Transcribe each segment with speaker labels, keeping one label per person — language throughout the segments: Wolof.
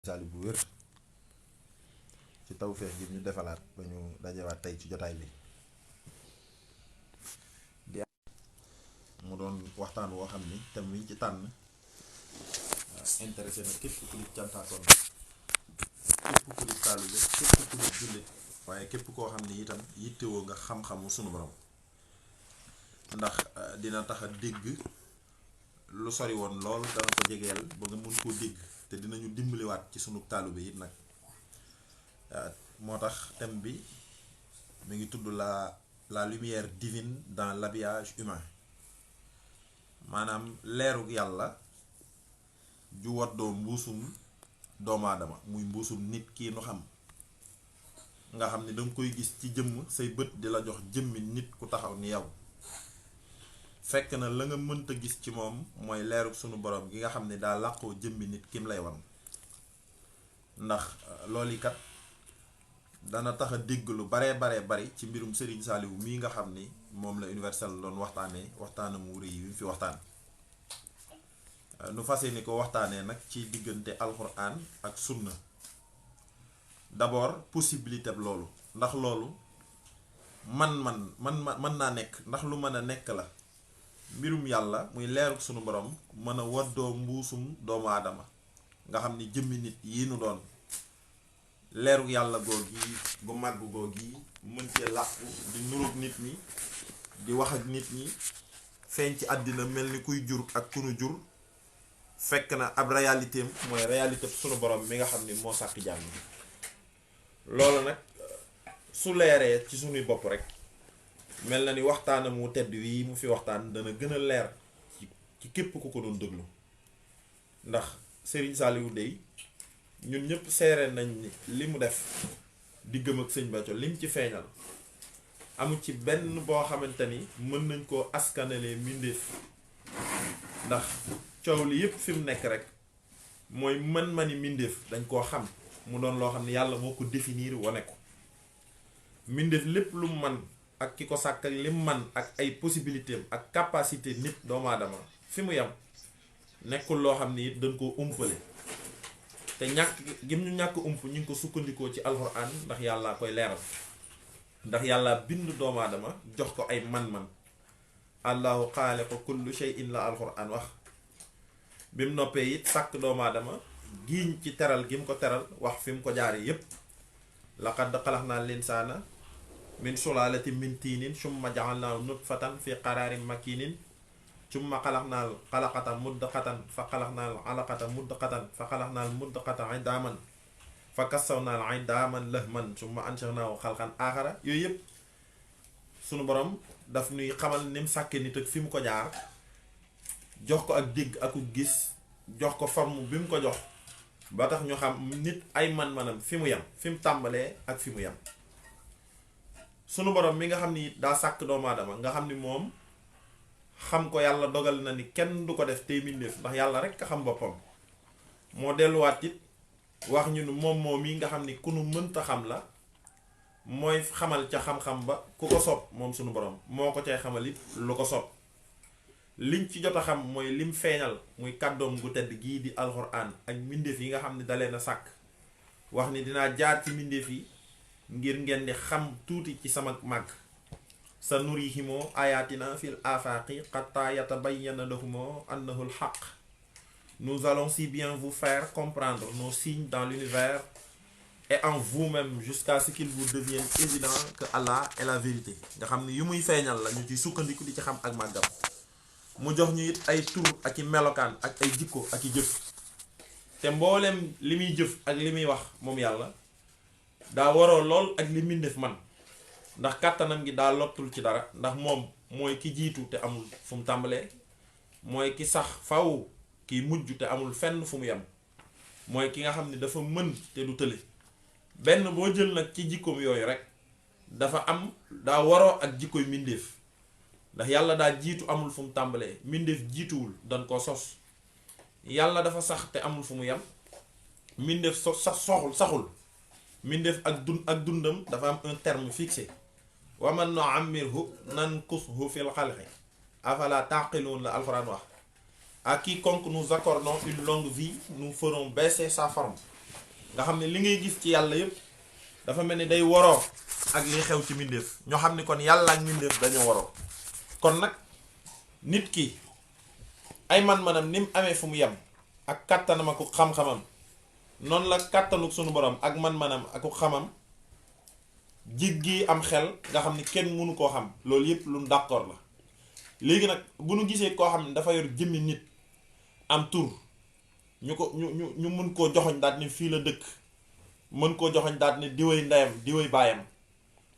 Speaker 1: saali bu wér ci tawféex gi ñu defalaat ba ñu dajewaat tey ci jotaay bi di mu doon waxtaan woo xam ni thème wi ñu ci tànn intéressé na képp ku di cantaakoon képp ku di taalibe képp ku di jullit waaye képp koo xam ni itam yittewoo nga xam-xamu sunu borom ndax dina tax a dégg lu sori woon lool dana ko jegeel ba nga mun koo dégg te dinañu dimbaliwaat ci sunu taalibe it nag moo tax thème bi mi ngi tudd la lumière divine dans l'habillage humain maanaam leeru yàlla ju waddoo mbuusum doomu aadama muy mbuusum nit kii nu xam nga xam ni danga koy gis ci jëmm say bët di la jox jëmmi nit ku taxaw ni yow fekk na la nga mënta gis ci moom mooy leeru sunu borom gi nga xam ne daa làqoo jëmmi nit kim lay wan ndax loolu kat dana tax a dégg lu baree bari ci mbirum Serigne Saliou mii nga xam ni moom la universel doon waxtaanee waxtaanam wu rëy yi mu fi waxtaan nu fas yéene ko waxtaanee nag ci diggante alxuraan ak sunna d'abord possibilité bi loolu ndax loolu mën naa nekk ndax lu mën a nekk la mbirum yàlla muy leeruk sunu borom mën a waddoo mbuusum doomu aadama nga xam ni jëmmi nit yi nu doon leeruk yàlla googi gu màgg googi mën cee làqu di nuroog nit ñi di wax ak nit ñi feeñ ci àddina mel ni kuy jur ak ku nu jur fekk na ab réalité mooy réalité sunu borom mi nga xam ni moo sàkk jàmm loolu nag su leeree ci sunuy bopp rek mel na ni waxtaanam mu tedd wii mu fi waxtaan dana gën a leer ci képp ku ko doon déglu ndax Serigne Saliou dey ñun ñëpp seere nañ ni li mu def diggam ak sëñ Béthio lim ci feeñal amu ci benn boo xamante ni mën nañ koo askanalee mbindeef ndax coow li yëpp fi mu nekk rek mooy mën-mani mbindeef dañ koo xam mu doon loo xam ne yàlla moo ko définir wane ko mbindeef lépp lu mu man ak ki ko sàkk ak lim man ak ay possibilité am ak capacité nit doomu aadama fi mu yam nekkul loo xam ni it dañ koo umpale te ñàkk gim ñu ñàkk ump ñu ngi ko sukkandikoo ci alxuraan ndax yàlla koy leeral ndax yàlla bind doomu aadama jox ko ay man-man allahu xaaliqu kullu shay'in la alxuraan wax bi mu noppee it sàkk doomu aadama giiñ ci teral gi mu ko teral wax fi mu ko jaare yépp laqad xalaqnal insaana min sulaalatin min tiinin summa ja'alnaahu nutfatan fi qaraarin makinin summa xalaqnaal xalaqata mudqatan fa xalaqnaal alaqata mudqatan fa xalaqnaal mudqata idaaman fa kassawnaal idaaman lahman summa ansharnaahu xalqan aaxara yooyu yëpp sunu borom daf nuy xamal ni mu sàkke nit ak fi mu ko jaar jox ko ak dégg aku gis jox ko forme bi mu ko jox ba tax ñu xam nit ay man-manam fi mu yem fi mu tàmbalee ak fi mu yem sunu borom mi nga xam ni daa sàkk doomu aadama nga xam ni moom xam ko yàlla dogal na ni kenn du ko def tey mbindeef ndax yàlla rek a xam boppam moo delluwaat it wax ñu nu moom yi nga xam ni ku nu mënta xam la mooy xamal ca xam-xam ba ku ko sopp moom sunu borom moo ko cay xamal it lu ko sopp liñ ci jot a xam mooy lim feeñal muy kàddoom gu tedd gii di alxuraan ak mbindeef yi nga xam ni dalee na sàkk wax ni dinaa jaar ci mbindeef yi ngir ngeen di xam tuuti ci sama màgg sa nurihimoo ayatina fil afaqi hatta yatabayyana lahumoo annahu al-haq nous allons si bien vous faire comprendre nos signes dans l'univers et en vous-même jusqu'à ce qu'il vous devienne évident que Allah est la vérité nga xam ni yu muy feeñal la ñu ci sukkandiku di ci xam ak màggam mu jox ñu it ay tur ak i melokaan ak ay jikko ak i jëf te mboolem li muy jëf ak li muy wax moom yàlla daa waroo lool ak li mbindeef man ndax kàttanam gi daa lottul ci dara ndax moom mooy ki jiitu te amul fu mu tàmbalee mooy ki sax faw ki mujj te amul fenn fu mu yem mooy ki nga xam ne dafa mën te du tële benn boo jël nag ci jikkoom yooyu rek dafa am daa waroo ak jikkoy mbindeef ndax yàlla daa jiitu amul fu mu tàmbalee mbindeef jiituwul dañ ko sos yàlla dafa sax te amul fu mu yem mbindeef saxul mbindeef ak dundam dafa am un terme fixé wa man nu'ammirhu nankushu fil xalqi afala taqilun la alxuraan wax à quiconque nous accordons une longue vie nous ferons baisser sa forme nga xam ne li ngay gis ci yàlla yépp dafa mel ni day waroo ak liy xew ci mbindeef ñoo xam ni kon yàlla ak mbindeef dañoo waroo. kon nag nit ki ay man-manam ni mu amee fu mu yem ak kàttanam ak xam-xamam noonu la kàttanuk sunu borom ak man-manam ak xamam jiggi am xel nga xam ni kenn mënu koo xam loolu yépp lu d'accord la. léegi nag bu nu gisee koo xam ne dafa yor jëmmi nit am tur ñu mën koo joxoñ daal ne fii la dëkk, mën koo joxoñ daal ne diwéy ndeyam diwéy baayam,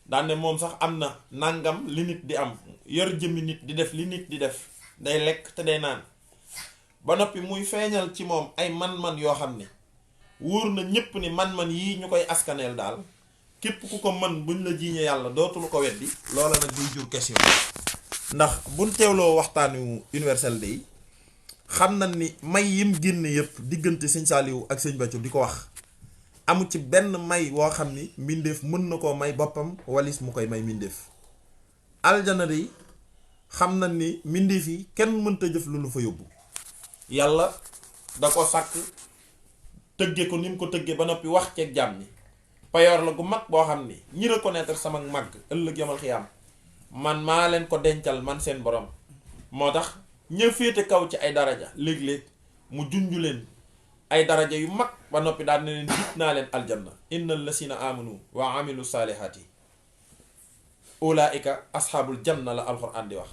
Speaker 1: daal ne moom sax am na nangam li nit di am, yor jëmmi nit di def li nit di def, day lekk te day naan, ba noppi muy feeñal ci moom ay man-man yoo xam ne wóor na ñépp ni man-man yii ñu koy askaneel daal képp ku ko mën buñ la jiiñee yàlla dootul ko weddi. loola nag duy jur question, ndax buñ teewloo waxtaanu universel day xam na ni may yim génne yëpp diggante sëñ Saaliwu ak sëñ Bàccu di ko wax amu ci benn may woo xam ni mbindeef mën na koo may boppam walis mu koy may mbindeef. aljana day xam na ni mbindeef yi kenn mënta jëf lu nu fa yóbbu, yàlla da ko sàkk tëgge ko ni mu ko tëgge ba noppi wax ceeg jàmm ni payoor la gu mag boo xam ni ñi reconnaître sama màgg ëllëg yamal xiyaam man maa leen ko dencal man seen borom. moo tax ña féete kaw ci ay daraja léeg-léeg mu junju leen ay daraja yu mag ba noppi daal ne leen dit naa leen aljanna innal lasina amanu wa amilu saalihaati ulaika asxaabul janna la alxuraan di wax,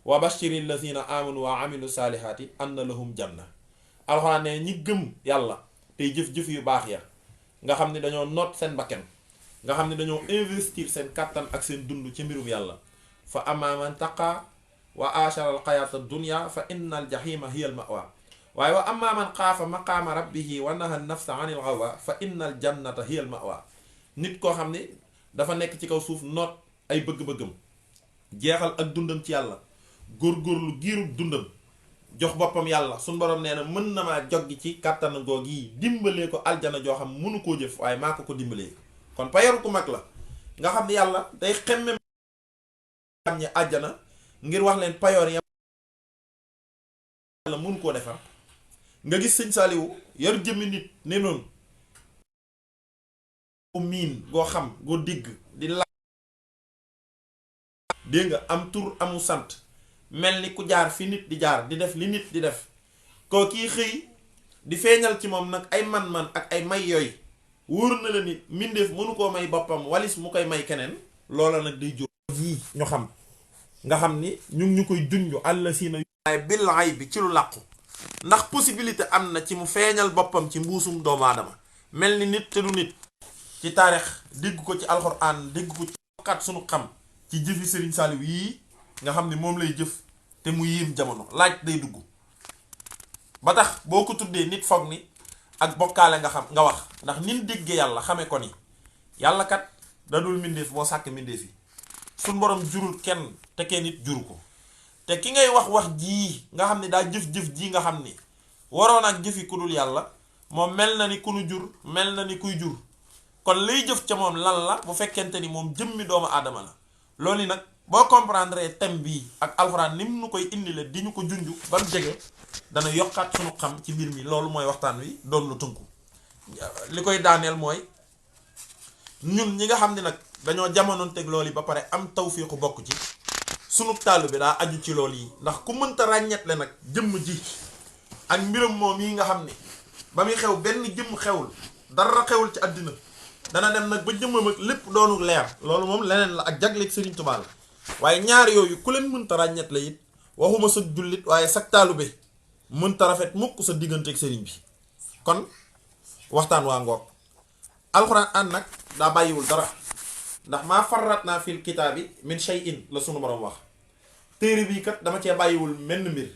Speaker 1: wa bashiril lasina amanu wa amilu saalihaati anna lahum janna. alxuraan ne ñi gëm yàlla tey jëf-jëf yu baax ya nga xam ne dañoo noot seen bakken, nga xam ne dañoo investir seen kàttan ak seen dund ci mbirum yàlla, fa amma man taqa wa aashara al xayaata dunya fa inna al jahima hiya al mawa, waaye wa amma man xaafa maqaama rabbihi wa naha nafsa an il hawa fa inna al jannata hiya al mawa. nit koo xam ne dafa nekk ci kaw suuf noot ay bëgg-bëggam, jeexal ak dundam ci yàlla, góorgóorlu giirub dundam jox boppam yàlla, suñ borom nee na mën na maa joggi ci kàttan goog yi dimbalee ko aljana joo xam mënu koo jëf waaye maa ko dimbalee. kon payoor ku mag la nga xam ne yàlla day xemme am ñi àjjana ngir wax leen payoor ya yàlla mënu koo defar. nga gis sëñ Saaliwu yor jëmmi nit ne noonu miin goo xam goo digg di la dégg nga am tur amu sant mel ni ku jaar fi nit di jaar di def li nit di def, koo kii xëy di feeñal ci moom nag ay man-man ak ay may yooyu wóor na la ni mbindeef mënu koo may boppam walis mu koy may keneen. loola nag day jóg yii ñu xam nga xam ni ñu koy junju àll si na waaye billaay bi ci lu làqu, ndax possibilité am na ci mu feeñal boppam ci mbuusum doomu aadama mel ni nit te du nit. ci taarix dégg ko ci alxuraan dégg ko ci kat sunu xam ci jëfi Sëriñ Saaliw yii nga xam ne moom lay jëf te mu yéem jamono laaj day dugg ba tax boo ko tuddee nit foog ni ak bokkaale nga xam nga wax, ndax nin déggee yàlla xamee ko ni yàlla kat da dul mbindeef moo sàkk mbindeef yi, suñ borom jurul kenn te kenn nit juru ko, te ki ngay wax jii nga xam ne daa jëf-jëf jii nga xam ni waroon ak jëfi ku dul yàlla moom mel na ni ku nu jur mel na ni kuy jur. kon lay jëf ca moom lan la bu fekkente ni moom jëmmi doomu aadama la. loolu nag boo comprendre thème bii ak alxuraan ni mu nu koy indi la di ñu ko junju ba mu jege dana yokkaat sunu xam ci mbir mi. loolu mooy waxtaan wi doon lu tënku li koy daaneel mooy ñun ñi nga xam ne nag dañoo jamonoon teg loolu yi ba pare am tawfiixu bokk ci sunu taalu bi daa aju ci loolu yi, ndax ku mënta ràññetle nag jëmm ji ak mbiram moom yi nga xam ne ba muy xew benn jëmm xewul dara xewul ci àddina dana dem nag ba jëmmam ak lépp doonu leer. loolu moom leneen la ak jagleeg Sëriñ Tuubaa la, waaye ñaar yooyu ku leen mënta ràññet la it waxuma sa jullit waaye sa taalube mënta rafet mukk sa diggante ak sëriñ bi. kon waxtaan waa ngoog alxuraan ànd nag daa bàyyiwul dara, ndax maa farratnaa fil kitaabi min shay'in la sunu borom wax. téere bii kat dama cee bàyyiwul menn mbir,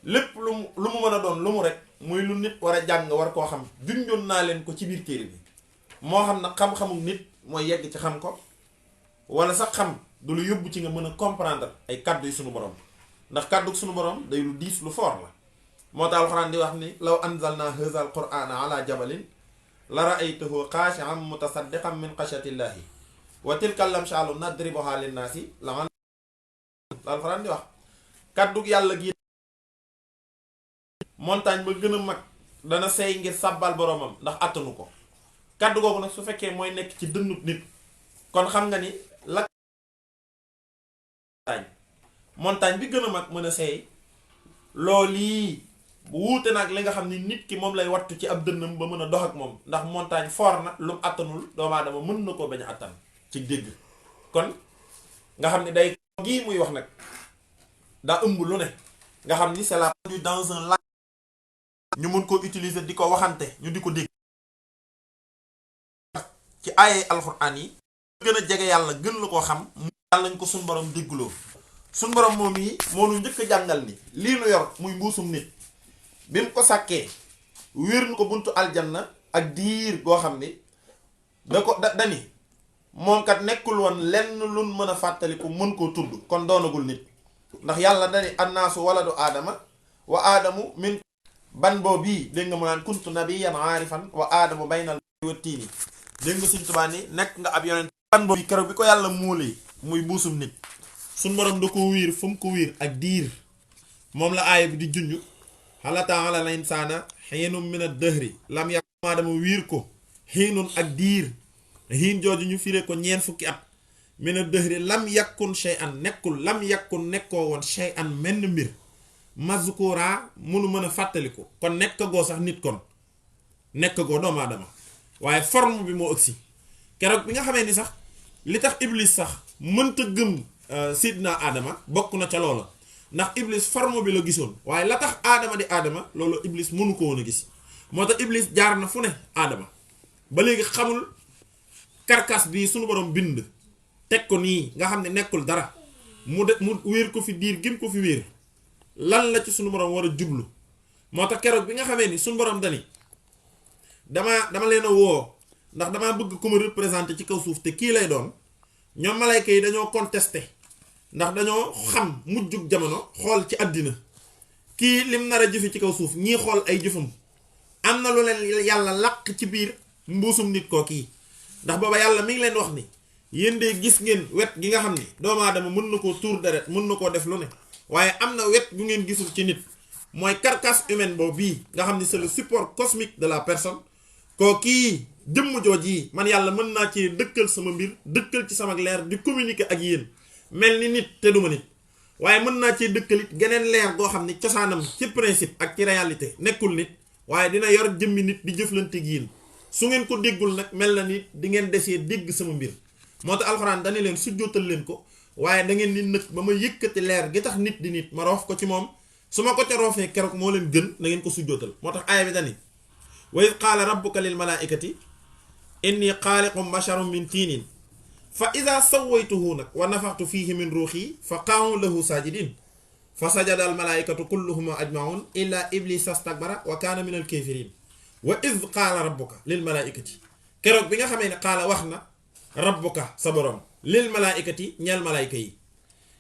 Speaker 1: lépp lu mu mën a doon lu mu rek muy lu nit war a jàng war koo xam junjoon naa leen ko ci biir téere bi. moo xam na xam-xamu nit mooy yegg ci xam ko, wala sax xam du lu yóbbu ci nga mën a comprendre ay kàddu yu sunu borom, ndax kàddu sunu borom day lu diis lu fort la. moo tax alxuraan di wax ni law anzalna haza al qur'ana ala jabalin la ra'aytahu xaashi'an mutasaddiqan min xashyatillahi wa tilka al amsaalu nadribuha linnaasi la alxuraan di wax kàddu yàlla gi montagne ba gën a mag dana seey ngir sàbbal boromam ndax attanu ko. Kaddu googu nag su fekkee mooy nekk ci dënnu nit kon xam nga ni la montagne bi gën a mag mën a seey loolu yi bu wuute nag li nga xam ni nit ki moom lay wattu ci ab dënnam ba mën a dox ak moom ndax montagne foor na lu mu attanul doomu aadama mën na koo bañ a attan ci dégg. kon nga xam ne day gii muy wax nag daa ëmb lu ne nga xam ni c'est la dans un lac ñu mën koo utiliser di ko waxante ñu di ko dégg ci aaye alxuraan yi gën a jege yàlla gën la koo xam mu yàlla ñu ko suñ borom dégguloo suñ borom moom yi moo nu njëkk a jàngal ni lii nu yor muy mbuusum nit bi mu ko sàkkee wéer nu ko buntu aljanna ak diir goo xam ni dani moom kat nekkul woon lenn luñ mën a fàttaliku mën koo tudd kon doonagul nit ndax yàlla dani annaasu waladu aadama wa aadamu min ban boo bii dégg nga mu naan kuntu nabiyyan aarifan wa aadamu baynal wa tiini dégg nga Sëñ Tuubaa ni nekk nga ab yonent ban boo bii keroog bi ko yàlla muulee muy mbuusum nit suñ borom da ko wiir fu mu ko wiir ak diir moom la aaya bi di junj xalataa ala insaana xiinum min ad-dahri lam yakun aadama wiir ko xiinun ak diir xiin jooju ñu firee ko ñeent fukki at min ad-dahri lam yakun shay'an nekkul lam yakun nekkoo woon shay'an menn mbir mazkura munu mën a fàttaliku kon nekk goo sax nit kon nekk goo doomu aadama waaye forme bi moo ëgsi keroog bi nga xamee ni sax li tax iblis sax mënta gëm sidna aadama bokk na ca loola ndax iblis forme bi la gisoon waaye la tax aadama di aadama loolu iblis mënu ko woon a gis moo tax iblis jaar na fu ne aadama ba léegi xamul karkas bi suñu borom bind teg ko nii nga xam ne nekkul dara mu wéer ko fi diir gim ko fi wéer lan la ci suñu borom war a jublu moo tax keroog bi nga xamee ni suñu borom dani dama leen a woo ndax damaa bëgg ku ma représenté ci kaw suuf te kii lay doon ñoom malayka yi dañoo contesté ndax dañoo xam mujjug jamono xool ci àddina kii lim nar a jëfe ci kaw suuf ñii xool ay jëfam am na lu leen yàlla làq ci biir mbuusum nit koo kii ndax booba yàlla mi ngi leen wax ni yéen de gis ngeen wet gi nga xam ni doomu aadama mën na koo tuur deret mën na koo def lu ne waaye am na wet gu ngeen gisul ci nit mooy carcasse humaine boobu bii nga xam ni c'est le support cosmique de la personne koo kii jëmm jooj yi man yàlla mën naa ci dëkkal sama mbir dëkkal ci sama leer di communiquer ak yéen mel ni nit te duma nit waaye mën naa ci dëkkalit geneen leer goo xam ni cosaanam ci principe ak ci réalité nekkul nit waaye dina yor jëmmi nit di jëflante ak yéen su ngeen ko déggul nag mel na nit di ngeen desee dégg sama mbir moo tax alxuraan dane leen sujjootal leen ko waaye da ngeen ni nëg ba ma yëkkati leer gi tax nit di nit ma roof ko ci moom su ma ko ca roofee keroog moo leen gën na ngeen ko sujjootal moo tax aaya bi dani wa id qaala rabbuka lil malaikati inni xaaliqum basharum min tiinin fa ida sawaytuhu nag wa nafaxtu fiihi min ruuxi fa qaamu lahu saajidin fa sajada al malaikatu kulluhum ajmaun illa iblis astakbara wa kaana min al kafirin wa id qaala rabbuka lil malaikati keroog bi nga xamee ne qaala wax na rabbuka sa borom lil malaikati ñeel malayka yi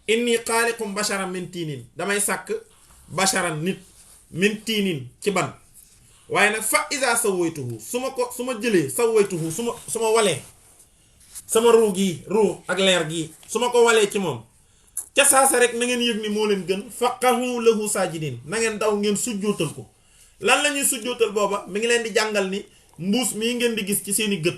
Speaker 1: inni xaaliqum basharam min tiinin damay sàkk basharan nit min tiinin ci ban waaye nag fa isa sawaytuhu su ma jëlee sawaytuhu su ma walee sama ruu gii ruu ak leer gii su ma ko walee ci moom ca saasa rek na ngeen yëg ni moo leen gën faqahu lahu saajidin na ngeen daw ngeen sujjootal ko lan la ñuy sujjootal booba mi ngi leen di jàngal ni mbuus mii ngeen di gis ci seeni gët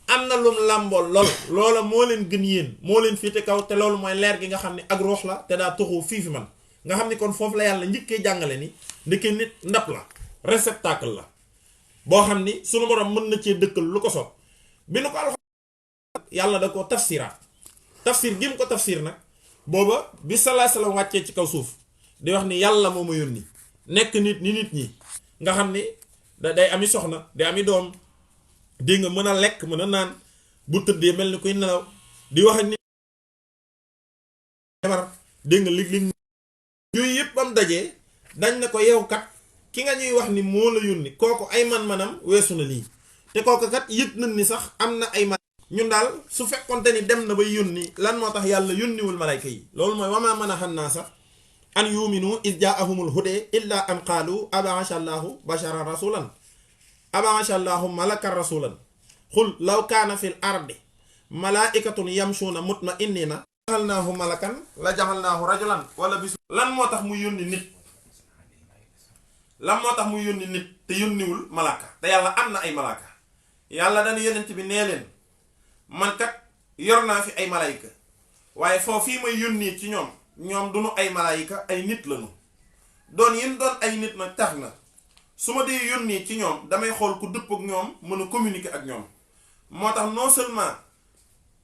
Speaker 1: am na lum làmbool lool loola moo leen gën yéen moo leen féete kaw te loolu mooy leer gi nga xam ne ak ruux la te daa tuxu fii fi man nga xam ni kon foofu la yàlla njëkkee jàngale ni ndeke nit ndab la réceptacle la boo xam ni sunu borom mën na cee dëkkal lu ko soob bi nu ko alxuraan yàlla da ko tafsiraat tafsir gi mu ko tafsir nag booba bi sallallahu alayhi wasallam wàccee ci kaw suuf di wax ni yàlla moo ma yónni nekk nit ni nit ñi nga xam ni day ami soxna day ami doom di nga mën a lekk mën a naan bu tëddee mel ni kuy nelaw di wax ak nit dégg nga lig yooyu yëpp bam dajee dañ na ko yow kat ki nga ñuy wax ni moo la yónni kooku ay man-manam weesu na lii te kooku kat yëg nañ ni sax am na ay man ñun daal su fekkonte ni dem na bay yónni lan moo tax yàlla yónniwul malayka yi loolu mooy wamaa mën a xam naa sax an yuminu is jaahumul hude illa an qaalu ab'atha allahu basharan rasulan ab'atha allahu malakan rasulan xul law kaana fil ardi malaikatun yamshuna mutma'innina jaxalnaahu malakan la jaxalnaahu rajulan wala bisu lan moo tax mu yónni nit lan moo tax mu yónni nit te yónniwul malaaka te yàlla am na ay malaaka yàlla dana yonent bi nee leen man kat yor naa fi ay malaayika waaye foofu fii may yónnee ci ñoom duñu ay malaayika ay nit lañu doon yin doon ay nit nag tax na su ma dee yónnee ci ñoom damay xool ku dëpp ak ñoom mën a communiquer ak ñoom moo tax non seulement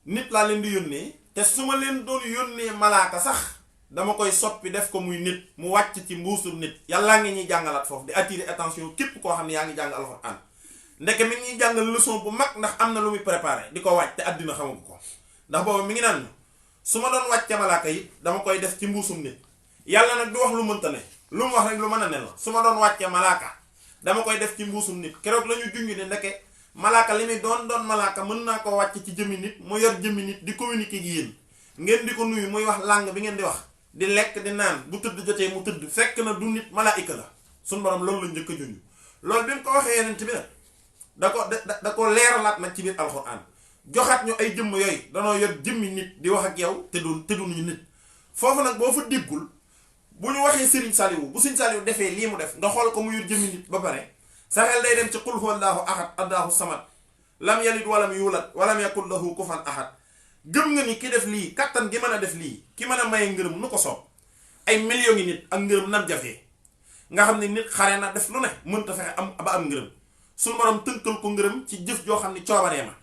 Speaker 1: nit laa leen di yónnee te su ma leen doon yónnee malaaka sax dama koy soppi def ko muy nit mu wàcc ci mbuusum nit yàllaa ngi ñuy jàngalaat foofu di attirer attention képp koo xam ne yaa ngi jàng alxuraan ndeke mi ngi jàngal leçon bu mag ndax am na lu muy préparé di ko wàcc te àddina xamagu ko ndax boobu mi ngi naan su ma doon wàcce malaaka yi dama koy def ci mbuusum nit yàlla nag du wax lu mënta ne lu mu wax rek lu mën a ne la su ma doon wàcce malaaka dama koy def ci mbuusum nit keroog la ñu junj ne ndeke malaaka li muy doon malaaka mën naa ko wàcc ci jëmmi nit mu yor jëmmi nit di communiquer ak yéen ngeen di ko nuyu muy wax langue bi ngeen di wax di lekk di naan bu tëdd jotee mu tëdd fekk na du nit malaayika la suñu borom loolu la njëkk a junj loolu bi mu ko waxee yeneen ci bi nag da ko leeralaat nag ci biir alxuraan joxaat ñu ay jëmm yooyu danoo yor jëmmi nit di wax ak yow te duñu nit foofu nag boo fa déggul bu ñu waxee Serigne Saliou bu Serigne Saliou defee lii mu def nga xool ko mu yor jëmmi nit ba pare sa xel day dem ci qul huwallaahu ahad allaahu samad lam yalid walam yulad walam yakul lahu kufuwan ahad gëm nga ni ki def lii kattan gi mën a def lii ki mën a maye ngërëm nu ko soob ay millions ngi nit ak ngërëm nam jafee nga xam ne nit xare na def lu ne mënta fexe ba am ngërëm suñu borom tënkal ko ngërëm ci jëf joo xam ne coobaree ma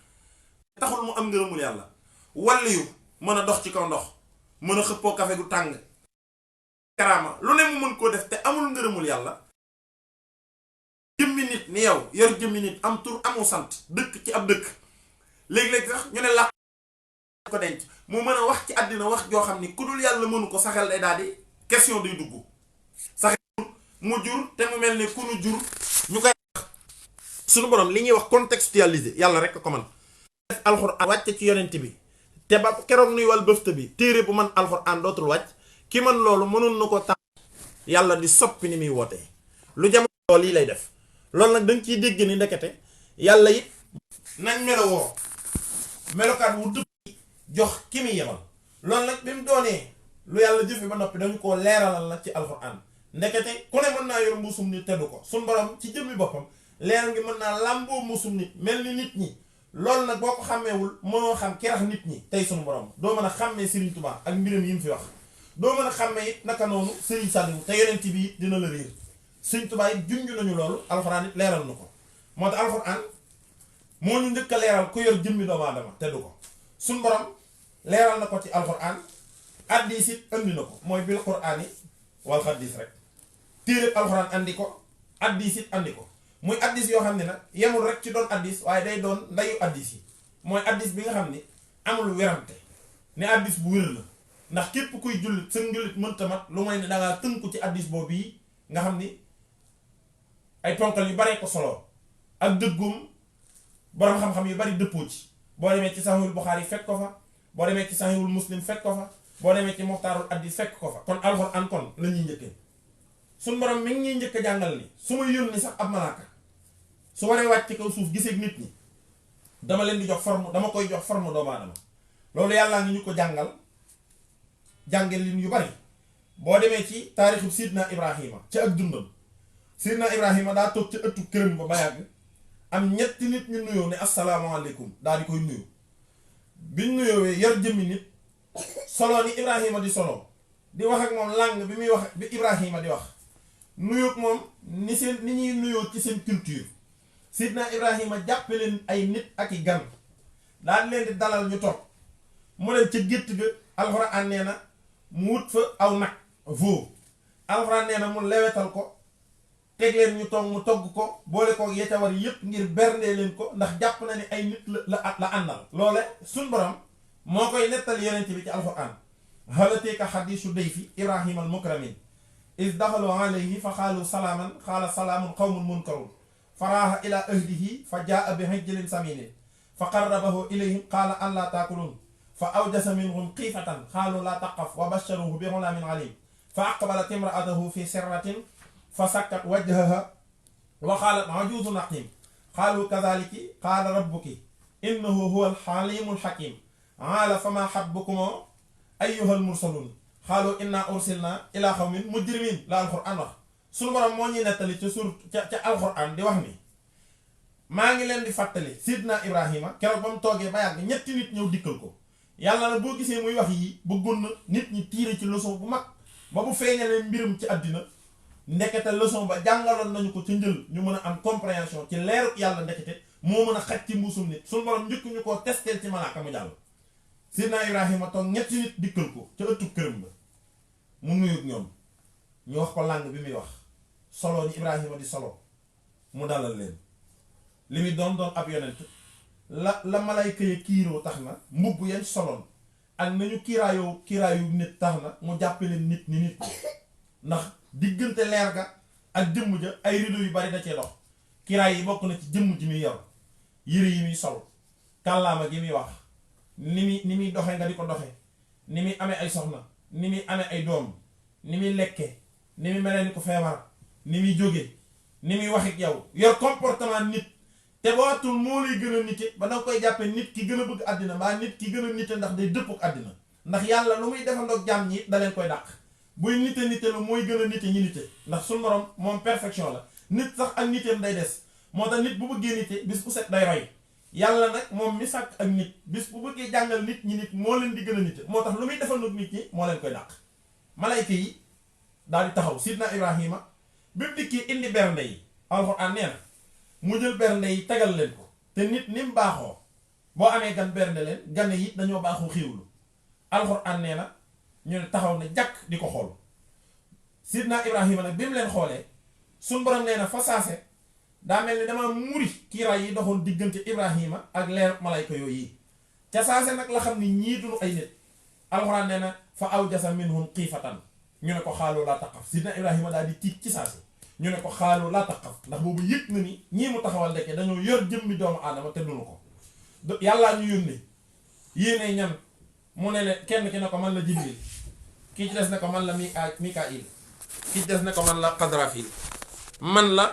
Speaker 1: taxul mu am ngërëmul yàlla wàll yu mën a dox ci kaw ndox mën a xëppoo kafe gu tàng karaama lu ne mu mën koo def te amul ngërëmul yàlla jëmmi nit ni yow yor jëmmi nit am tur amul sant dëkk ci ab dëkk léegi-léegi sax ñu ne làq ko denc mu mën a wax ci àddina wax joo xam ni ku dul yàlla mënu ko saxel day daal di question day dugg saxel mu jur te mu mel ne ku nu jur ñu koy wax suñu borom li ñuy wax contextualiser yàlla rek ko man def alxuraan wàcce ci yonent bi te ba keroog nuy wal bëfta bi téere bu man alxuraan dootul wàcc ki man loolu mënoon na ko tax yàlla di soppi ni muy wootee lu jamono loolu yi lay def loolu nag danga ciy dégg ni ndekete yàlla it nañ melowoo melokaat wu dëpp jox ki muy yemal loolu nag bi mu doonee lu yàlla jëfe ba noppi dañu koo leeralal nag ci alxuraan ndekete ku ne mën naa yor mbuusum nit teddu ko suñ borom ci jëmmi boppam leer ngi mën naa làmboo mbuusum nit mel ni nit ñi loolu nag boo ko xàmmeewul mënoo xam ki rax nit ñi tey suñu borom doo mën a xàmmee Serigne Touba ak mbiram yi mu fi wax doo mën a xàmmee it naka noonu Serigne Saliou te yonent bi it dina la réer Serigne Touba it junj nañu loolu alxuraan it leeral na ko moo tax alxuraan moo ñu njëkk a leeral ku yor jëmmi doomu aadama teddu ko suñ borom leeral na ko ci alxuraan addis it andi na ko mooy bil quraan yi wal xaddis rek téeréb alxuraan andi ko addis it andi ko muy addis yoo xam ne nag yemul rek ci doon addis waaye day doon ndayu addis yi mooy addis bi nga xam ni amul werante ne addis bu wér la ndax képp kuy jullit seen jullit mënta mat lu may ne dangaa tënku ci addis boobu yi nga xam ni ay ponkal yu baree ko solo ak dëggum borom xam-xam yu bari dëppoo ci boo demee ci saxiihul Buxaari fekk ko fa boo demee ci saxiihul Muslim fekk ko fa boo demee ci muxtaarul addis fekk ko fa kon alxuraan kon la ñuy njëkkee suñ borom mi ngi ñuy njëkk a jàngal ni su ma yónni sax ab malaaka su waree wàcc ci kaw suuf gisee nit ñi dama leen di jox forme dama koy jox forme doomu aadama loolu yàllaa ngi ñu ko jàngal lin yu bari boo demee ci taarixu Sidna Ibrahima ci ak dundam Sidna Ibrahima daa toog ci ëttu këram ba yàgg am ñetti nit ñu nuyoo ne asalaamaaleykum daal di koy nuyu biñ nuyoowee yor jëmmi nit solo ni Ibrahima di solo di wax ak moom langue bi muy wax bi Ibrahima di wax nuyoog moom ni ñuy nuyoo ci seen culture Sidna Ibrahima jàppe leen ay nit ak i gan daal leen di dalal ñu toog mu dem ca gétt ga alxuraan nee na mu wut fa aw nag veau alxuraan nee na mu lewetal ko teg leen ñu toog mu togg ko boole ko yeta war yépp ngir berndee leen ko ndax jàpp na ni ay nit la àndal loole suñ borom moo koy nettal yonent bi ci alxuraan halateeka xadiisu dayfi Ibrahima al mukramin is daxalu alayhi fa xaalu salaaman xaala salaamun qawmun munkarun faraaha ila ahlihi fa jaa bi hijlin saminin fa qarrabahu ilayhim qaala an laa taakulun fa awjasa minhum xiifatan xaalu laa taqaf wa basharuhu bi xulaamin alim fa aqbalat imraatahu fi sirratin fa sakkat wajhaha wa qaalat ajuuzu naqim qaalu kadaliki qaala rabbuki innahu huwa alxalimu alxakim qaala fama xatbukumoo ayyuha almursalun qaalu inna ursilna ila xawmin mujrimin la alquran wax
Speaker 2: sunu borom moo ñuy nettali ca sur ca alxuraan di wax ni maa ngi leen di fàttali sidna Ibrahima keroog ba mu toogee ba yàgg ñetti nit ñëw dikkal ko yàlla na boo gisee muy wax yi bëggoon na nit ñi tiire ci leçon bu mag ba bu feeñalee mbirum ci àddina ndekete leçon ba jàngaloon nañu ko ci njël ñu mën a am compréhension ci leeru yàlla ndekete moo mën a xaj ci mbuusum nit suñu borom njëkk ñu koo testeel ci malaaka mu jàll sidna Ibrahima toog ñetti nit dikkal ko ca ëttub këram ba mu nuyut ñoom ñu wax ko langue bi muy wax solo ni Ibrahima di solo mu dalal leen li muy doon ab yonent la malayka ya kiiroo tax na mbubb yañ soloon ak nañu kiiraayu nit tax na mu jàppe leen nit ni nit ndax diggante leer ga ak jëmm ja ay rideau yu bari da cee dox kiiraay yi bokk na ci jëmm ji muy yor yére yi muy sol kàllaama gi muy wax ni muy doxe nga di ko doxe ni muy amee ay soxna ni muy amee ay doom ni muy lekke ni muy melee ni ko feebar ni muy jóge ni muy wax ak yow yor comportement nit te bootul moo lay gën a nite ba danga koy jàppe nit ki gën a bëgg àddina mbaa nit ki gën a nite ndax day dëpp ak àddina ndax yàlla lu muy defandoog jàmm ñi da leen koy dàq buy nite la mooy gën a nite ñi nite ndax suñu borom moom perfection la nit sax ak niteem day des moo tax nit bu bëggee nite bis bu set day roy yàlla nag moom mi sàkk ak nit bis bu bëggee jàngal nit ñi nit moo leen di gën a nite moo tax lu muy defandoog nit ñi moo leen koy dàq malayka yi daal di taxaw sidna Ibrahima bi mu dikkee indi bernde yi alxuraan nee na mu jël bernde yi tegal leen ko te nit ni mu baaxoo boo amee gan bernde leen gan yi dañoo baaxoo xiiwlu alxuraan nee na ñu ne taxaw na jàkk di ko xool sidna Ibrahima nag bi mu leen xoolee suñ borom nee na fa saase daa mel ni dama muri kiiraay yi doxoon diggante Ibrahima ak leer malayka yooyu yi ca saase nag la xam ni ñii duñu ay nit alxuraan nee na fa awjasa minhum xiifatan ñu ne ko xaaloo laa taqaf sidna Ibrahima daal di tiit ci saase ñu ne ko xaaloo laa taqaf ndax boobu yëg na ni ñii mu taxawal dekke dañoo yor jëmmi doomu aadama te duñu ko yàllaa ñu yónnee yéene ñan mu ne leen kenn ki ne ko man la Jibril kii ci des ne ko man la Mikaayil kii ci des ne ko man la Xadrafil man la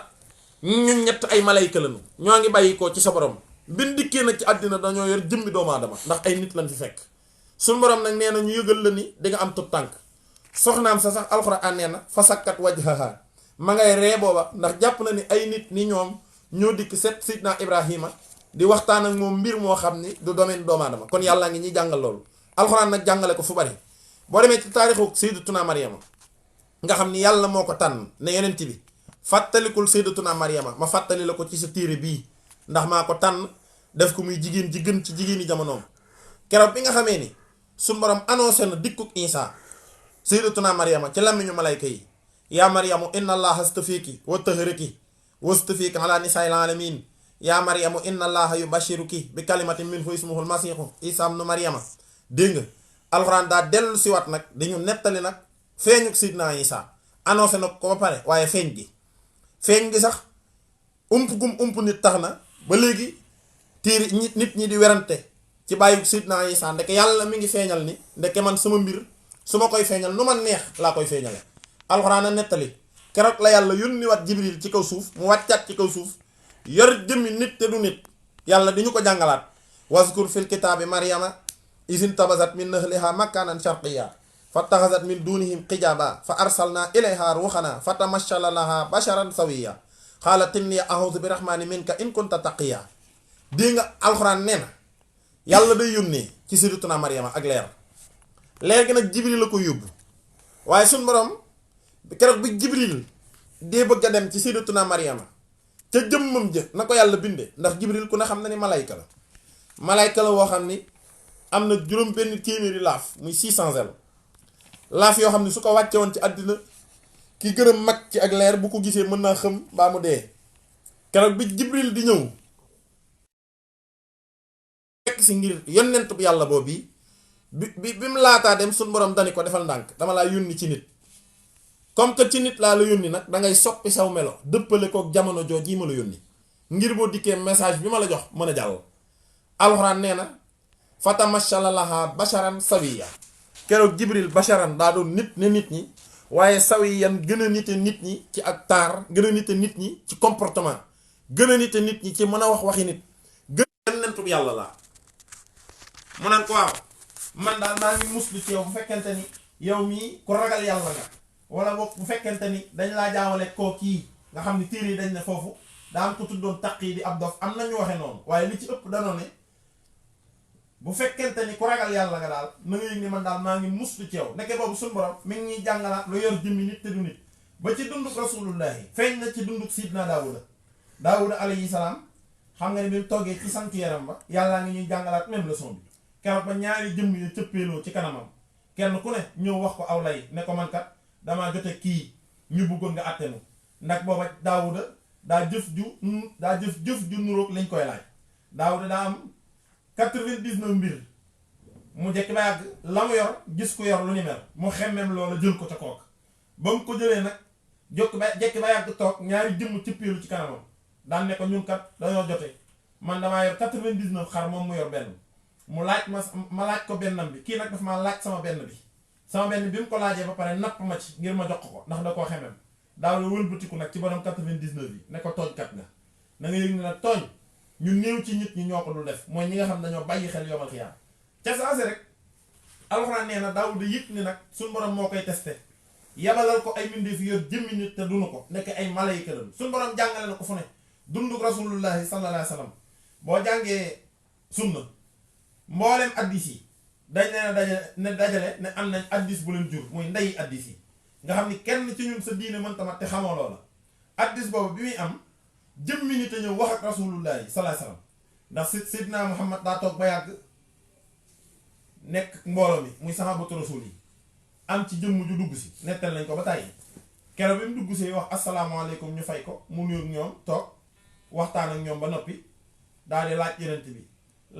Speaker 2: ñun ñett ay malayka lañu ñoo ngi bàyyi ko ci sa borom bin dikkee nag ci àddina dañoo yor jëmmi doomu aadama ndax ay nit lañ fi fekk suñu borom nag nee na ñu yëgal la ni di nga am tub tànk soxnaam sa sax alxuraan nee na fa sakkat wajhaha ma ngay ree booba ndax jàpp na ni ay nit ni ñoom ñoo dikk set sidna Ibrahima di waxtaan ak moom mbir moo xam ni du domaine doomu aadama kon yàlla ngi ñuy jàngal loolu alxuraan nag jàngale ko fu bari boo demee ci taarixu sayyidatuna Maryama nga xam ni yàlla moo ko tànn ne yonent bi fàttalikul sayyidatuna Maryama ma fàttali la ko ci sa téere bii ndax maa ko tànn def ko muy jigéen ji gën ci jigéeni jamonoom keroog bi nga xamee ni suñu borom annoncé na dikkuk Isa sayyidatuna Maryama ci làmmiñu malayka yi yaa Maryamu inna allaha astafiki wa tahriki wastafiki ala nisaa'il alamin yaa Maryamu inna allaha yubashiruki bi kalimatin minhu ismuhu almasihu Isa ibnu Maryama dégg nga alxuraan daa dellu si waat nag dañu nettali nag feeñu sidna Isa annoncé na ko ba pare waaye feeñ gi sax ump nit tax na ba léegi téere nit ñi di werante ci bàyyi sidna Isa ndeke yàlla mi ngi feeñal ni ndeke man sama mbir su ma koy feeñal nu ma neex laa koy feeñale alxuraan a nettali keroog la yàlla yónni wat Jibril ci kaw suuf mu wàccaat ci kaw suuf yor jëmmi nit te du nit yàlla di ñu ko jàngalaat waskur fil kitaabi Maryama isin tabasat min ahliha makanan sharqiya fattaxasat min dunihim xijaaba fa arsalna ilayha ruuxana fa tamashala laha basharan sawiya xaalat inni a'udhu bi rahmani minka in kunta taqiya dégg nga alxuraan nee na yàlla day yónnee ci sayyidatuna Maryama ak leer gi nag Jibril la ko yóbbu waaye suñ borom keroog bi Jibril dee bëgg a dem ci sayyidatuna Maryama ca jëmmam jë na ko yàlla binde ndax Jibril ku ne xam na ni malayka la woo xam ni am na juróom benn téeméeri laaf muy 600 ailes laaf yoo xam ne su ko wàcce woon ci àddina ki gën a mag ci ak leer bu ko gisee mën naa xam baa mu dee keroog bi Jibril di ñëw fekk si ngir yonent bu yàlla boobu bi mu laataa dem suñ borom dani ko defal ndànk dama laa yónni ci nit comme que ci nit laa la yónni nag dangay soppi saw melo dëppale kook jamono jooj yi ma la yónni ngir boo dikkee message bi ma la jox mën a jàll alxuraan nee na fatamashala laha basharan sawiya keroog Jibril basharan daa doon nit ne nit ñi waaye sawiyan gën a nite nit ñi ci ak taar gën a nite nit ñi ci comportement gën a nite nit ñi ci mën a waxi nit gën a yonentub yàlla laa mu naan ko waaw man daal maa ngi muslu ci yow bu fekkente ni yow mii ku ragal yàlla nga wala boog bu fekkente ni dañ laa jaawale koo kii nga xam ni téere yi dañ ne foofu daa am ko tuddoon taq yi di ab dof am nañu waxe noonu waaye li ci ëpp danoo ne bu fekkente ni ku ragal yàlla nga daal na nga yëg ni man daal maa ngi muslu ci yow nekke boobu suñu borom mi ngi ñuy jàngalaat lu yor jëmmi nit te du nit ba ci dunduk rasulullahi feeñ na ci dunduk sidna daawuda alayhi salaam xam nga ne bi mu toggee ci sant yaram ba yàllaa ngi ñuy jàngalaat même leçon bi keroog ba ñaari jëmm ya cëppeeloo ci kanamam kenn ku ne ñëw wax ko aw lay ne ko man kat damaa jote kii ñu bëggoon nga àttenu ndax booba daawuda daa jëf ju nuroog lañ koy laaj daawuda daa am 99 mbir mu jekki ba yàgg la mu yor gis ku yor lu ni mel mu xemmem loola jël ko ca kook ba mu ko jëlee nag jekki ba yàgg toog ñaari jëmm cëppeelu ci kanamam daan ne ko ñun kat dañoo jote man damaa yor 99 xar moom mu yor benn mu laaj ma laaj ko bennam bi kii nag dafa maa laaj sama benn bi mu ko laajee ba pare napp ma ci ngir ma jox ko ndax da koo xemem daaw la wëlbatiku nag ci borom 99 yi ne ko tooñkat nga na nga yëg ne nag tooñ ñu néew ci nit ñi ñoo ko dul def mooy ñi nga xam dañoo bàyyi xel yomal xiyaam ca saase rek alxuraan nee na Daawuda yëg ni nag suñ borom moo koy testé yabalal ko ay mbindeef yor jëmmi nit te dunu ko nekk ay malayka la suñ borom jàngale na ko fu ne dunduk rasulullahi sallallahu alayhi wa sallam boo jàngee sunna mboolem addis yi dañ ne dajale ne am nañ addis bu leen jur muy ndeyi addis yi nga xam ni kenn ci ñun sa diine mën tamat te xamoo loola addis boobu bi muy am jëmmi nit a ñëw wax ak rasulullahi sallallahu alayhi wa sallam ndax Seydina Muhammad daa toog ba yàgg nekk mbooloo mi muy sahabatu rasul yi am ci jëmm ju dugg si nettal nañ ko ba tàyyi keroog bi mu dugg si wax asalaamaaleykum ñu fay ko mu nuyoog ñoom toog waxtaan ak ñoom ba noppi daal di laaj yenent bi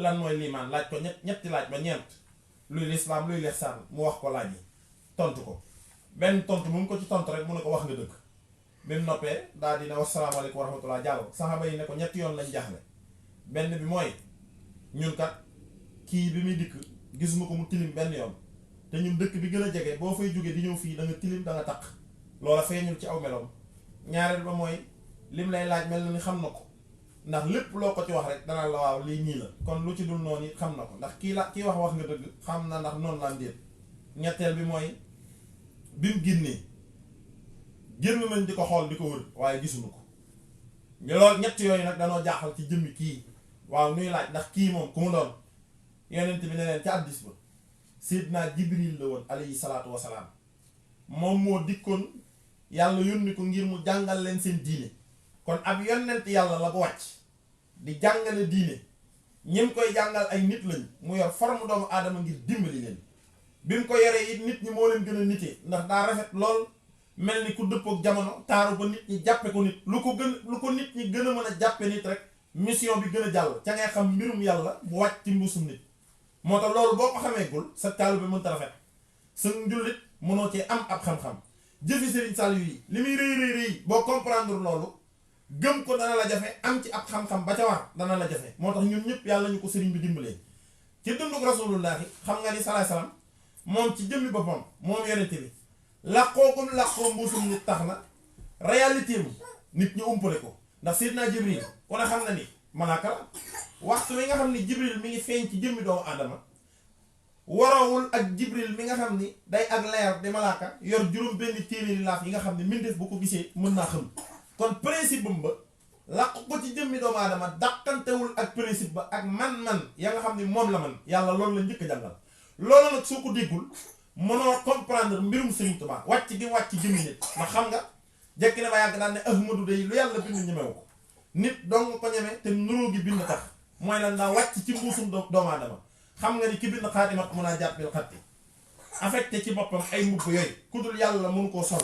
Speaker 2: lan mooy liimaan laaj ko ñetti laaj ba ñeent luy lislaam luy lihsaan mu wax ko laaj yi tontu ko benn tontu mu ko ci tontu rek mu ne ko wax nga dëgg bi mu noppee daal di ne wasalaamaaleykum wa rahmatullah jàll saxaaba yi ne ko ñetti yoon lañ jaaxle benn bi mooy ñun kat kii bi muy dikk gisuma ko mu tilim benn yoon te ñun dëkk bi gën a jege boo fay jógee di ñëw fii da nga tilim da nga taq loola feeñul ci aw meloom ñaareel ba mooy lim lay laaj mel na ni xam na ko ndax lépp loo ko ci wax rek dana la waaw lii nii la kon lu ci dul noonu it xam na ko ndax kii wax nga dëgg xam na ndax noonu laan déet ñetteel bi mooy bi mu génn nañ di ko xool di ko wër waaye gisuñu ko loolu ñett yooyu nag danoo jaaxal ci jëmmi kii waaw nuy laaj ndax kii moom ku mu doon yonent bi ne leen ca addis ba Seydina Jibril la woon alayhi salaatu wasalaam moom moo dikkoon yàlla yónni ko ngir mu jàngal leen seen diine kon ab yonent yàlla la bu wàcc di jàngale diine ñim koy jàngal ay nit lañ mu yor forme doomu aadama ngir dimbali leen bi mu ko yoree it nit ñi moo leen gën a nitee ndax daa rafet lool mel ni ku dëppook jamono taaru ba nit ñi jàppe ko nit lu ko nit ñi gën a mën a jàppe nit rek mission bi gën a jàll ca ngay xam mbirum yàlla bu wàcc ci mbuusum nit moo tax loolu boo ko xameegul sa taalu bi mënta rafet sa njullit mënoo cee am ab xam-xam jëfi Serigne Saliou yi li muy rëy boo comprendre loolu gëm ko dana la jafe am ci ab xam-xam ba ca war dana la jafe moo tax ñun ñëpp yàlla ñu ko sëriñ bi dimbalee ci dunduk rasulullahi xam nga ni salaay salaam moom ci jëmmi boppam moom yonente bi làqoo mbuusum nit tax na réalité mu nit ñu umpale ko ndax Seydina Jibril ku ne xam na ni malaaka la waxtu wi nga xam ni Jibril mi ngi feeñ ci jëmmi doomu aadama warawul ak Jibril mi nga xam ni day ak leer di malaaka yor juróom benn téeméeri laaf yi nga xam ne mbindeef bu ko gisee mën naa xam kon principe ba làq ko ci jëmmi doomu aadama dàqantewul ak principe ba ak man-man ya nga xam ni moom la man yàlla loolu la njëkk a jàngal loolu nag soo ko déggul mënoo comprendre mbirum Serigne Touba wàcc gi wàcc jëmmi nit ndax xam nga jekki na ba yàgg daan ne Ahmadu day lu yàlla bind ñemewu ko nit dong ko ñeme te nuróo gi bind tax mooy lan daa wàcc ci mbuusum doomu aadama xam nga ni ki bind xaatimat mën a jàppil xatti affecté ci boppam ay mbubb yooyu ku dul yàlla mënu koo sol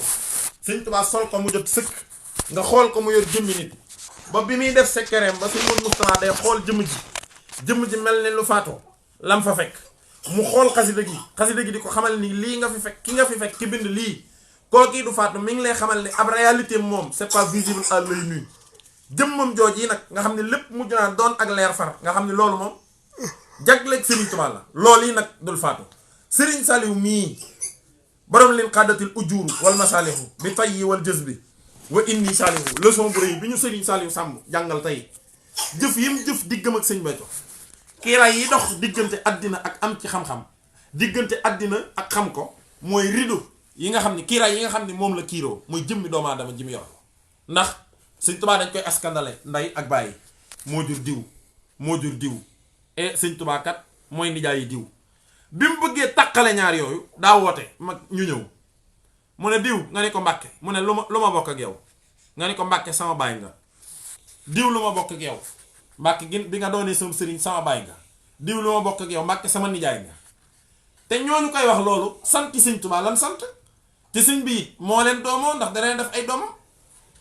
Speaker 2: Serigne Touba sol ko mu jot sëkk nga xool ko mu yor jëmmi nit ba bi muy def sekkereem ba suñ mun Mustafa day xool jëmm ji mel ne lu faatoo lam fa fekk mu xool xasida gi di ko xamal ni lii nga fi fekk ki bind lii kookii du faatu mi ngi lay xamal ni ab réalité moom c'est pas visible à l'œil nu jëmmam jooj yi nag nga xam ne lépp mujj naa doon ak leer far nga xam ne loolu moom jagleeg Serigne Touba la loolu yi nag dul faatu Serigne Saliou mii borom leen xaddatil ujuru wal masalihu bi tay yi wal jës bi wa inni Saliou leçon bu rëy bi ñu Serigne Saliou sàmm jàngal tey jëf yim jëf diggam ak sëñ Béthio kiiraay yi dox diggante àddina ak am ci xam-xam diggante àddina ak xam ko mooy rido yi nga xam ni kiiraay yi nga xam ni moom la kiiroo muy jëmmi doomu aadama ji mu yor ndax sëñ Tuubaa dañ koy askandale nday ak bàyyi moo jur diw moo jur diw et sëñ Tuubaa kat mooy nijaayi diw bi mu bëggee taqale ñaar yooyu daa woote mag ñu ñëw mu ne diw nga ne ko Mbàkke mu ne lu ma bokk ak yow nga ne ko Mbàkke sama baay nga diw lu ma bokk ak yow Mbàkke gi bi nga doonee sama sëriñ sama baay nga diw lu ma bokk ak yow Mbàkke sama nijaay nga te ñooñu koy wax loolu sant sëñ Tuubaa lan sant te sëñ bi it moo leen doomoo ndax da leen def ay doomam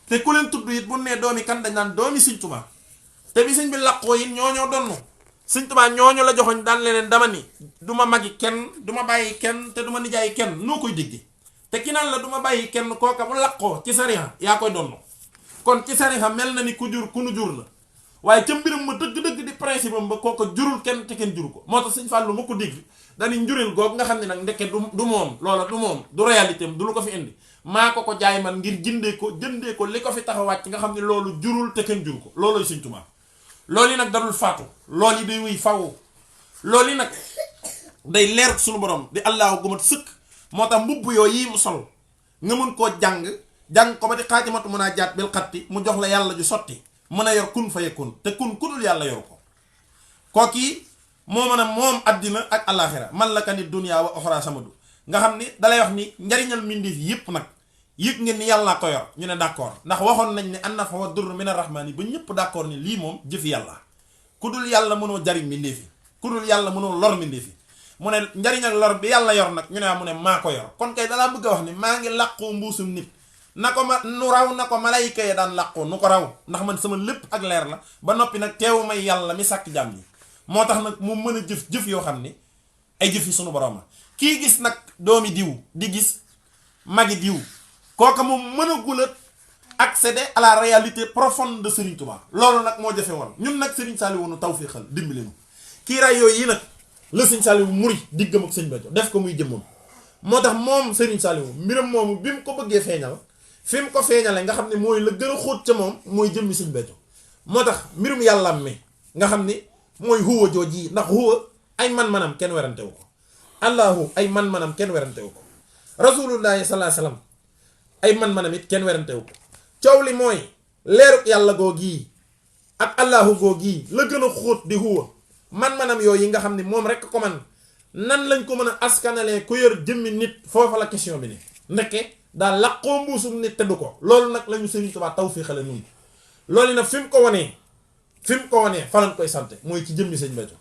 Speaker 2: te ku leen tudd it bu nee doomi kan dañ naan doomi sëñ Tuubaa te bi sëñ bi làqoo it ñooñoo donnu sëñ Tuubaa ñooñu la joxoñ daan leen dama ni du ma magi kenn du ma bàyyi kenn te du ma nijaayi kenn noo koy déggee te ki naan la du ma bàyyi kenn kooka bu làqoo ci sariya yaa koy donnu kon ci sariya mel na ni ku jur ku nu jur la waaye ca mbiram ma dëgg-dëgg di principe am ba kooka jurul kenn te kenn juru ko moo tax sëñ Fàllu ma ko dégg dañuy njureel googu nga xam ne nag ndekke du moom loola du moom du réalité am du lu ko fi indi maa ko jaay man ngir jëndee ko li ko fi tax a wàcc nga xam ne loolu jurul te kenn juru ko loolooy sëñ Tuubaa loolu yi nag darul faatu loolu yi day wuy fawu loolu yi nag day leer suñu borom di allahu gumat sëkk moo tax mbubb yooyu yi mu sol nga mën koo jàng ko ba di xaatimatu mën a jaat bil xatti mu jox la yàlla ju sotti mën a yor kun fa yakun te kunul yàlla yoru ko kooki moo mën a moom àddina ak alaxira man la ka ni dunya wa oxra samadu nga xam ni dalay wax ni njariñal mbindeef yépp nag yëg ngeen ni yàlla ko yor ñu ne d'accord ndax waxoon nañ ne an-naf'u wa durru min ar-rahmani ba ñëpp d'accord ni lii moom jëfi yàlla ku dul yàlla mënoo jariñ mbindeef yi ku dul yàlla mënoo lor mbindeef yi mu ne njariñ ak lor bi yàlla yor nag ñu ne mu ne maa ko yor kon kay dalaa bëgg a wax ni maa ngi làqoo mbuusum nit na ko ma nu raw na ko malayka ya daan làqoo nu ko raw ndax man sama lépp ak leer la ba noppi nag teewu may yàlla mi sàkk jàmm yi moo tax nag mu mën a jëf yoo xam ni ay jëf yi sunu borom la kii gis nag doomi diw di gis magi diw kooka moom mën a gula accéder à la réalité profonde de Serigne Touba loolu nag moo jafe woon ñun nag Serigne Saliou nu tawfiixal dimbali nu kiiraay yooyu yi nag la Serigne Saliou muri diggam ak Serigne Béthio def ko muy jëmmam moo tax moom Serigne Saliou mbiram moomu bi mu ko bëggee feeñal fi mu ko feeñale nga xam ne mooy la gën a xóot ca moom mooy jëmmi Serigne Béthio moo tax mbirum yàllaam mi nga xam ni mooy huwa jooji ndax huwa ay man-manam kenn werante wu ko allahu ay man-manam kenn werante wu ko rasulullahi sallallahu alayhi wasallam ay man-manam it kenn werante wu ko coow li mooy leeruk yàlla googii ak allahu googii la gën a xóot di huwa man-manam yooyu yi nga xam ne moom rek ko man nan lañ ko mën a askanalee ku yor jëmmi nit foofa la question bi ne ndekke daal laqoo mbuusum nit teddu ko loolu nag la ñu Sëriñ Tuubaa tawfiixale nun loolu nag fi mu ko wanee fa lañ koy sante mooy ci jëmmi Sëñ Béthio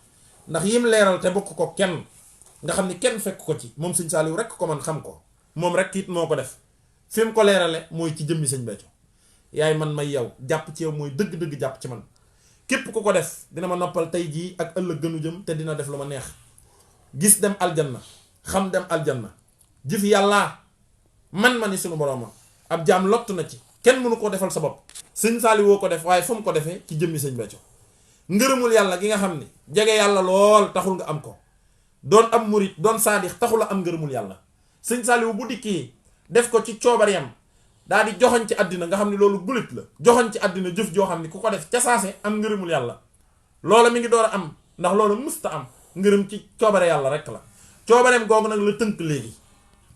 Speaker 2: ndax yim leeral te bokk ko kenn nga xam ni kenn fekk ko ci moom Sëñ Saaliw rek ko man xam ko moom rek it moo ko def fi mu ko leerale mooy ci jëmmi Sëñ Béthio yaay man may yow jàpp ci yow mooy dëgg-dëgg jàpp ci man képp ku ko def dina ma noppal tey jii ak ëllëg gënu jëm te dina def lu ma neex gis dem aljanna xam dem aljanna jëf yàlla man ni sunu borooma ab jaam lottu na ci kenn mënu koo defal sa bopp Sëñ Saaliw woo ko def waaye fu mu ko defee ci jëmmi Sëñ Béthio ngërëmul yàlla gi nga xam ne jege yàlla lool taxul nga am ko doon am murit doon saadix taxul a am ngërëmul yàlla Sëñ Saaliw bu dikkee def ko ci coobariyam daal di joxoñ ci àddina nga xam ne loolu bulit la joxoñ ci àddina jëf joo xam ne ku ko def ca saase am ngërëmul yàlla loola mi ngi door a am ndax loolu musta am ngërëm ci coobare yàlla rek la coobareem googu nag la tënk léegi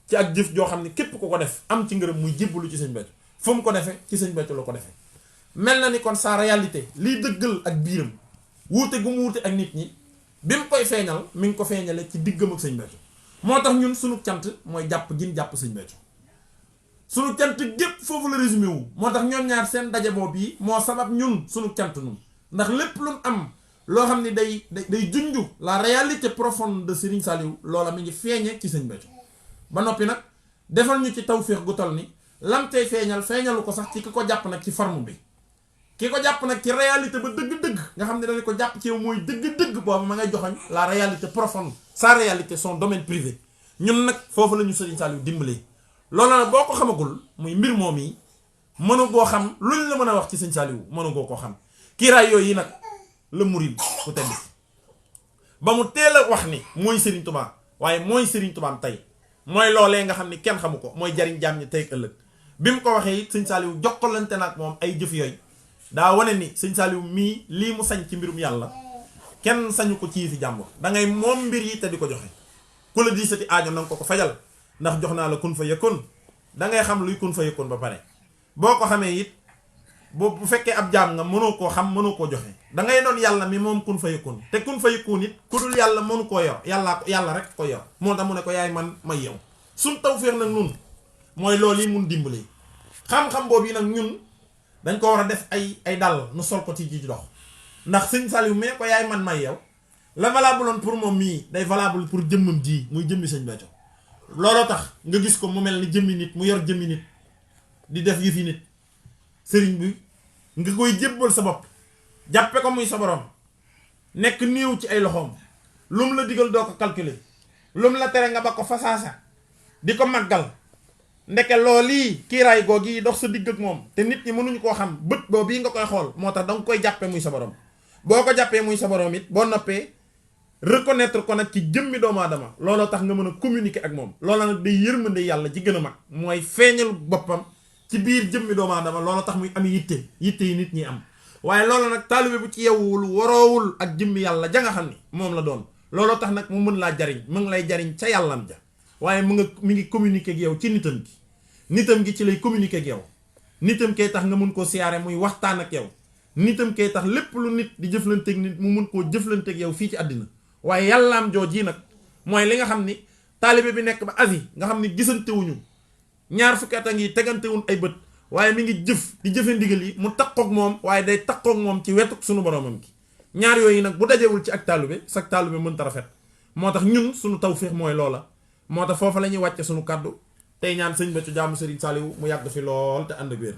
Speaker 2: ci ak jëf joo xam ne képp ku ko def am ci ngërëm muy jébbalu ci Sëñ Béthio fu mu ko defee ci Sëñ Béthio la ko defee mel na ni kon sa réalité liy dëggal ak biiram wuute gu mu wuute ak nit ñi bi mu koy feeñal mi ngi ko feeñale ci diggam ak Sëñ Béthio moo tax ñun sunu cant mooy jàpp gin jàpp Sëñ Béthio sunu cant gépp foofu la résumé wu moo tax ñoom ñaar seen daje boobu yi moo sabab ñun sunu cant nun ndax lépp lu mu am loo xam ne day junju la réalité profonde de Serigne Saliou loola mi ngi feeñe ci Sëñ Béthio ba noppi nag defal ñu ci tawféex gu toll ni lam tey feeñalu ko sax ci ki ko jàpp nag ci forme bi ki ko jàpp nag ci réalité ba dëgg-dëgg nga xam ne dañu ko jàpp ci yow mooy dëgg-dëgg boobu ma ngay joxoñ la réalité profonde sa réalité son domaine privé ñun nag foofu la ñu Serigne Saliou dimbalee loolu nag boo ko xamagul muy mbir moom yi mënu goo xam luñ la mën a wax ci Sëñ Saliou mënu goo ko xam kiiraay yooyu yi nag la murid ku tedd ba mu teel a wax ni mooy Serigne Touba waaye mooy Serigne Touba tey mooy loolee nga xam ni kenn xamu ko mooy jariñ jaam ñi tey ëllëg bi mu ko waxee it Sëñ Saliou jokkalante nag moom ay jëf yooyu daa wane ni Sëñ Saliou mii lii mu sañ ci mbirum yàlla kenn sañu ko ci fi jàmbur da ngay moom mbir yi te di ko joxe ku la diisati aajo nanga ko fajal ndax jox naa la kun fa yakun dangay xam luy kun fa yakun ba pare boo ko xamee it bu fekkee ab jaam nga mënoo koo xam mënoo koo joxe dangay doon yàlla mi moom kun fa yakun te kun fa yakun it ku dul yàlla mënu koo yor yàlla rek ko yor moo tax mu ne ko yaay man may yow suñ tawféex nag nun mooy loolu yi mun dimbali xam-xam boobu yi nag ñun dañ ko war a def ay dàll nu sol ko ci ji dox ndax sëñ Saliou mais ko yaay man may yow la valable woon pour moom mii day valable pour jëmmam ji muy jëmmi sëñ Béthio looloo tax nga gis ko mu mel ni jëmmi nit mu yor jëmmi nit di def yëfi nit sëriñ bi nga koy jébbal sa bopp jàppe ko muy sa borom nekk néew ci ay loxoom lum la digal doo ko calculer lum la tere nga ba ko fasaasa di ko màggal ndeke loolii kiiraay googi dox sa digg ak moom te nit ñi mënuñu koo xam bët boo bii nga koy xool moo tax danga koy jàppe muy sa borom boo ko jàppee muy sa borom it boo noppee reconnaître ko nag ci jëmmi doomu aadama looloo tax nga mën a communiquer ak moom loola nag day yërmande yàlla ji gën a mag mooy feeñal boppam ci biir jëmmi doomu aadama looloo tax muy am yitte yi nit ñi am waaye loolu nag taalibe bu ci yewwul waroowul ak jëmmi yàlla ja nga xam ni moom la doon looloo tax nag mu mën laa jariñ mu ngi lay jariñ ca yàllam ja waaye mi ngi communiquer ak yow ci nitam gi ci lay communiquer ak yow nitam kay tax nga mun koo siyaare muy waxtaan ak yow nitam kay tax lépp lu nit di jëflanteeg nit mu mun koo jëflanteeg yow fii ci àddina waaye yàllaam jooj yi nag mooy li nga xam ni taalibe bi nekk ba Asie nga xam ni gisantewuñu ñaar fukki at a ngi tegantewuñ ay bët waaye mi ngi di jëfe ndigal yi mu takkook moom waaye day takkook moom ci wetu sunu boromam gi ñaar yooyu nag bu dajewul ci ak taalibe sag taalibe mënta rafet moo tax ñun sunu tawféex mooy loola moo tax foofa la ñuy wàcce sunu kàddu tey ñaan sëñ Béthio jaamu Serigne Saliou mu yàgg fi lool te ànd ak wér